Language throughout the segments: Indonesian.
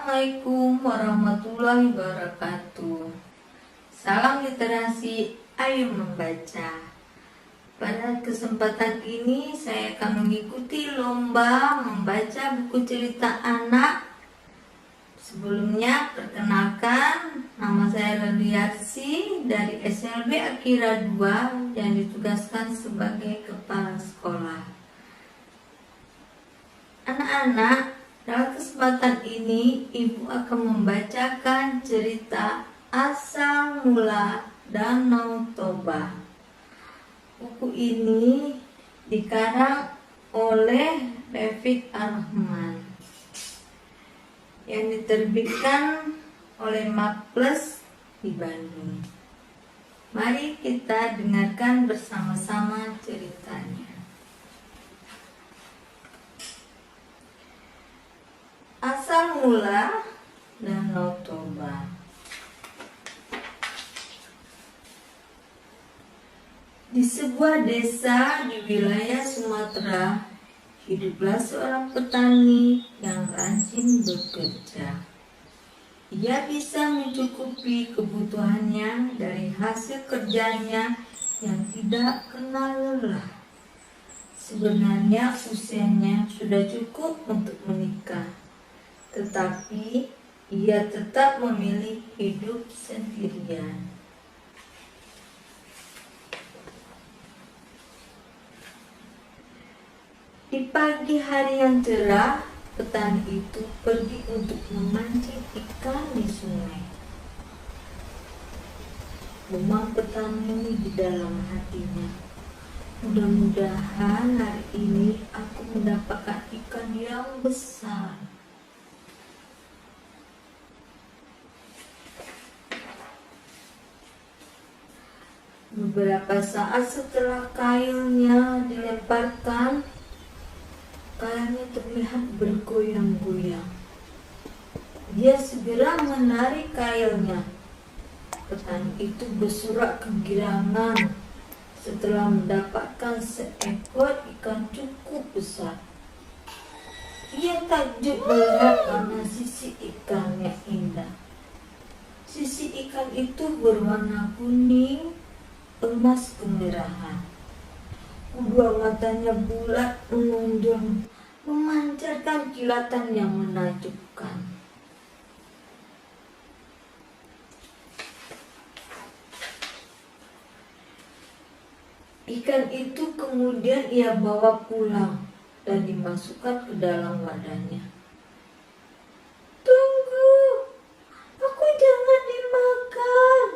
Assalamualaikum warahmatullahi wabarakatuh. Salam literasi, ayo membaca. Pada kesempatan ini saya akan mengikuti lomba membaca buku cerita anak. Sebelumnya perkenalkan, nama saya Leliarsi dari SLB Akira 2 yang ditugaskan sebagai kepala sekolah. Anak-anak, dalam kesempatan ini, Ibu akan membacakan cerita Asal Mula Danau Toba. Buku ini dikarang oleh Rafiq Ar-Rahman yang diterbitkan oleh Makles di Bandung. Mari kita dengarkan bersama-sama ceritanya. Asal mula Danau Toba. Di sebuah desa di wilayah Sumatera, hiduplah seorang petani yang rajin bekerja. Ia bisa mencukupi kebutuhannya dari hasil kerjanya yang tidak kenal lelah. Sebenarnya usianya sudah cukup untuk menikah, tetapi ia tetap memilih hidup sendirian. Di pagi hari yang cerah, petani itu pergi untuk memancing ikan di sungai. Gumam petani di dalam hatinya, mudah-mudahan hari ini aku mendapatkan ikan yang besar. Beberapa saat setelah kailnya dilemparkan, kailnya terlihat bergoyang-goyang. Dia segera menarik kailnya. Petani itu bersorak kegirangan setelah mendapatkan seekor ikan cukup besar. Ia takjub melihat karena sisi ikannya indah. Sisi ikan itu berwarna kuning emas kemerahan. Kedua matanya bulat menonjol, memancarkan kilatan yang menakjubkan. Ikan itu kemudian ia bawa pulang dan dimasukkan ke dalam wadahnya. Tunggu, aku jangan dimakan.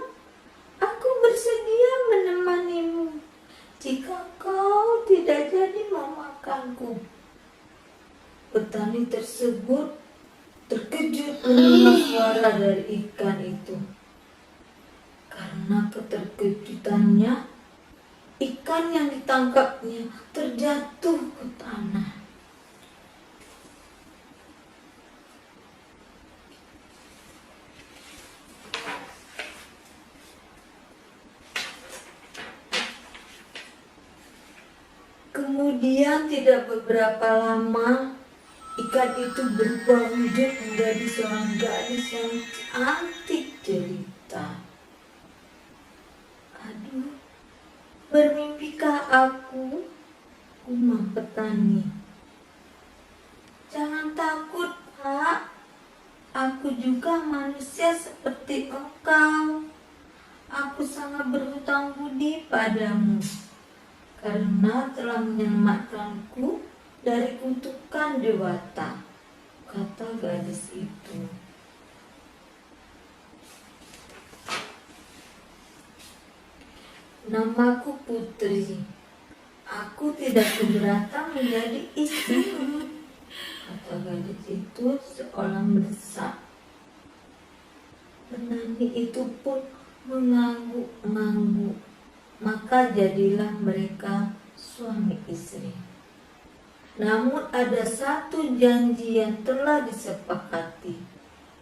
Aku bersedia menemanimu jika kau tidak jadi memakanku. Petani tersebut terkejut mendengar suara dari ikan itu. Karena keterkejutannya, ikan yang ditangkapnya terjatuh ke tanah. Kemudian tidak beberapa lama, ikan itu berubah wujud menjadi seorang gadis yang cantik jelita. Aduh, bermimpikah aku? Gumam petani. Jangan takut, Pak. Aku juga manusia seperti engkau. Aku sangat berhutang budi padamu karena telah menyelamatkanku dari kutukan dewata, kata gadis itu. Namaku Putri. Aku tidak keberatan menjadi istrimu, kata gadis itu seolah mendesak. Penani itu pun mengangguk-angguk. Maka jadilah mereka suami istri. Namun ada satu janji yang telah disepakati,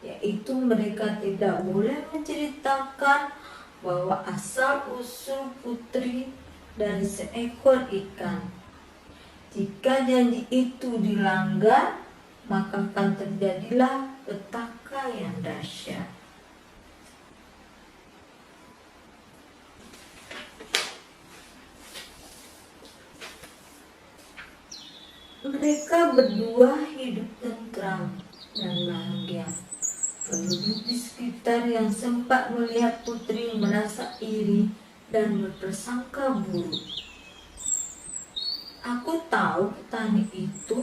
yaitu mereka tidak boleh menceritakan bahwa asal-usul putri dari seekor ikan. Jika janji itu dilanggar, maka akan terjadilah petaka yang dahsyat. Mereka berdua hidup tentram dan bahagia. Penduduk di sekitar yang sempat melihat putri merasa iri dan berprasangka buruk. Aku tahu petani itu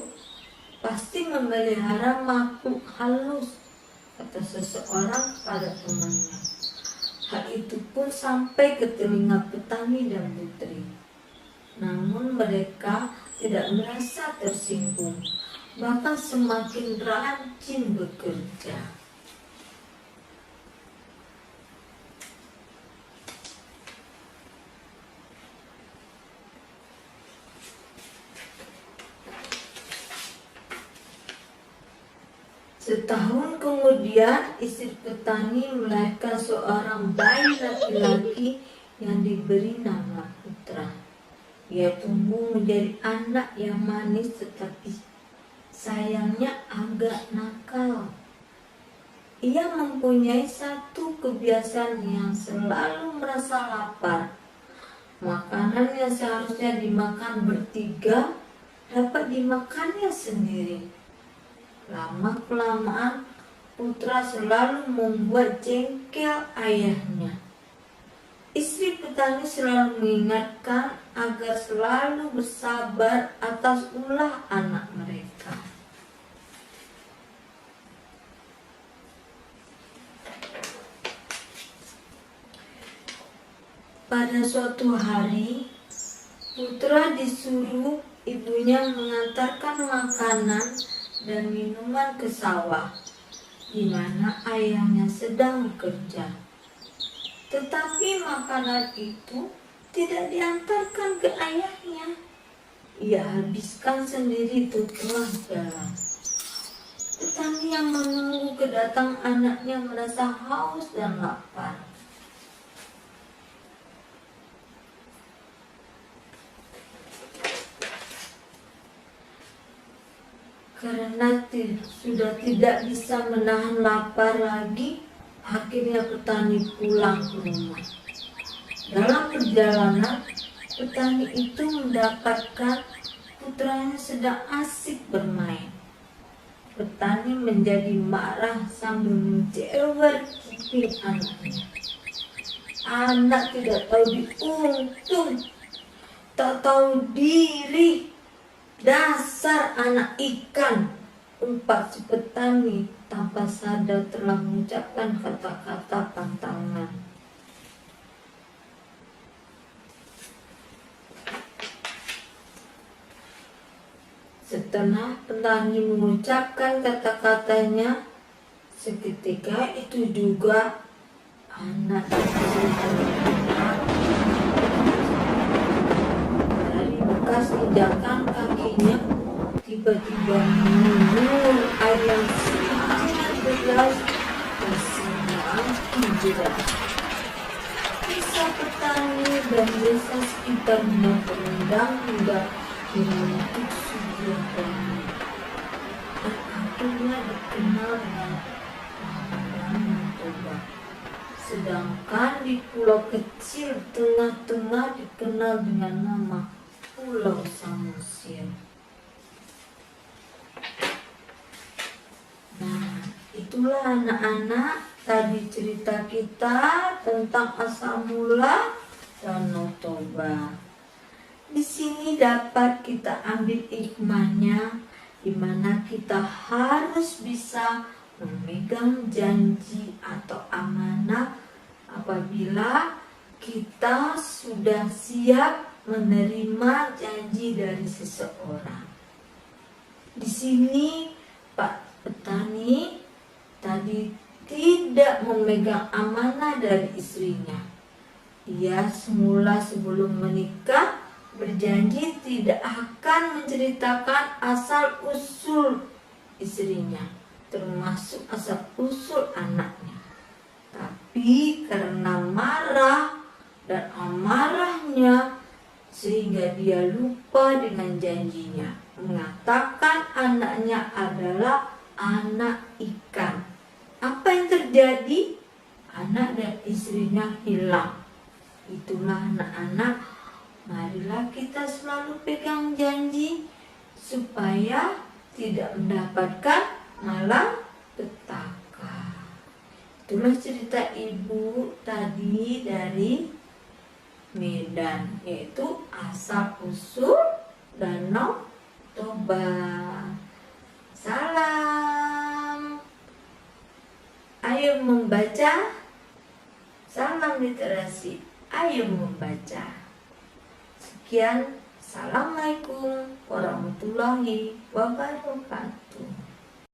pasti memelihara makhluk halus, kata seseorang pada temannya. Hal itu pun sampai ke telinga petani dan putri. Namun mereka tidak merasa tersinggung, bahkan semakin rajin bekerja. Setahun kemudian, istri petani melahirkan seorang bayi laki-laki yang diberi nama Putra. Ia tumbuh menjadi anak yang manis tetapi sayangnya agak nakal. Ia mempunyai satu kebiasaan yang selalu merasa lapar. Makanan yang seharusnya dimakan bertiga dapat dimakannya sendiri. Lama-kelamaan, Putra selalu membuat jengkel ayahnya. Istri petani selalu mengingatkan agar selalu bersabar atas ulah anak mereka. Pada suatu hari, Putra disuruh ibunya mengantarkan makanan dan minuman ke sawah, di mana ayahnya sedang bekerja. Tetapi makanan itu tidak diantarkan ke ayahnya. Ia habiskan sendiri setelah jalan. Petani yang menunggu kedatangan anaknya merasa haus dan lapar. Karena sudah tidak bisa menahan lapar lagi, akhirnya petani pulang ke rumah. Dalam perjalanan, petani itu mendapatkan putranya sedang asik bermain. Petani menjadi marah sambil menjewer kuping anaknya. Anak tidak tahu diuntung, tak tahu diri. Dasar anak ikan, umpat si petani tanpa sadar telah mengucapkan kata-kata pantangan. Setelah petani mengucapkan kata-katanya, seketika itu juga anak dari bekas injakan kakinya tiba-tiba minum air yang sangat deras dan semakin deras. Desa petani dan desa sekitarnya berendam hingga diruntuh sebuah bangunan, dan akhirnya dikenal dengan Danau Toba. Sedangkan di pulau kecil tengah-tengah dikenal dengan nama Pulau Samosir. Nah, itulah anak-anak tadi cerita kita tentang asal mula Danau Toba. Di sini dapat kita ambil hikmahnya, di mana kita harus bisa memegang janji atau amanah apabila kita sudah siap menerima janji dari seseorang. Di sini Pak petani tadi tidak memegang amanah dari istrinya. Ia semula sebelum menikah berjanji tidak akan menceritakan asal-usul istrinya, termasuk asal-usul anaknya. Tapi karena marah dan amarahnya, sehingga dia lupa dengan janjinya, mengatakan anaknya adalah anak ikan. Apa yang terjadi? Anak dan istrinya hilang. Itulah anak-anak, marilah kita selalu pegang janji supaya tidak mendapatkan malapetaka. Itulah cerita ibu tadi dari Medan, yaitu asal-usul Danau Toba. Salam. Ayo membaca. Salam literasi. Ayo membaca. Sekian. Assalamualaikum warahmatullahi wabarakatuh.